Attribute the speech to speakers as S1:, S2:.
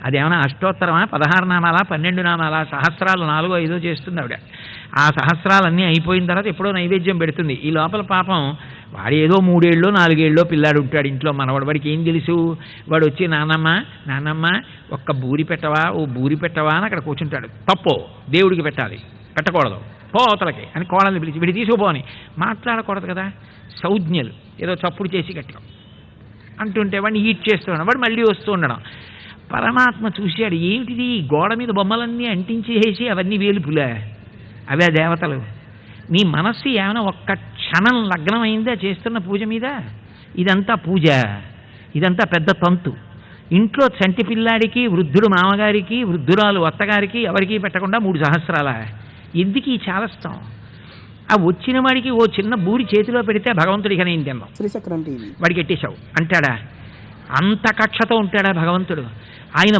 S1: అదేమన్నా అష్టోత్తరమా, 16 నామాలా, 12 నామాలా, సహస్రాలు 4 5 చేస్తుంది ఆవిడ. ఆ సహస్రాలన్నీ అయిపోయిన తర్వాత ఎప్పుడో నైవేద్యం పెడుతుంది. ఈ లోపల పాపం వాడు ఏదో 3 ఏళ్ళో 4 ఏళ్ళో పిల్లాడు ఉంటాడు ఇంట్లో, మనవాడు. వాడికి ఏం తెలుసు? వాడు వచ్చి నాన్నమ్మ ఒక్క బూరి పెట్టవా, ఓ బూరి పెట్టవా అని అక్కడ కూర్చుంటాడు. తప్పో, దేవుడికి పెట్టాలి, పెట్టకూడదు, పోతలకి అని కోడల్ని పిలిచి వీడి తీసుకుపోని. మాట్లాడకూడదు కదా, సంజ్ఞలు ఏదో చప్పుడు చేసి గట్టిగా అంటుంటే వాడిని ఈట్ చేస్తూ ఉండడం, వాడు మళ్ళీ వస్తూ ఉండడం. పరమాత్మ చూశాడు, ఏమిటిది గోడ మీద బొమ్మలన్నీ అంటించేసి అవన్నీ వేలుపులే, అవే దేవతలు. నీ మనస్సు ఏమైనా ఒక్క క్షణం లగ్నమైందా చేస్తున్న పూజ మీద? ఇదంతా పూజ, ఇదంతా పెద్ద తంతు. ఇంట్లో చంటి పిల్లాడికి, వృద్ధుడు మామగారికి, వృద్ధురాలు అత్తగారికి ఎవరికీ పెట్టకుండా 3 సహస్రాల. ఎందుకు ఈ చాలస్తాం? ఆ వచ్చిన వాడికి ఓ చిన్న బూరి చేతిలో పెడితే భగవంతుడికి నేను తిన్నాం, వాడికి ఎట్టేశావు అంటాడా? అంత కక్షతో ఉంటాడా భగవంతుడు? ఆయన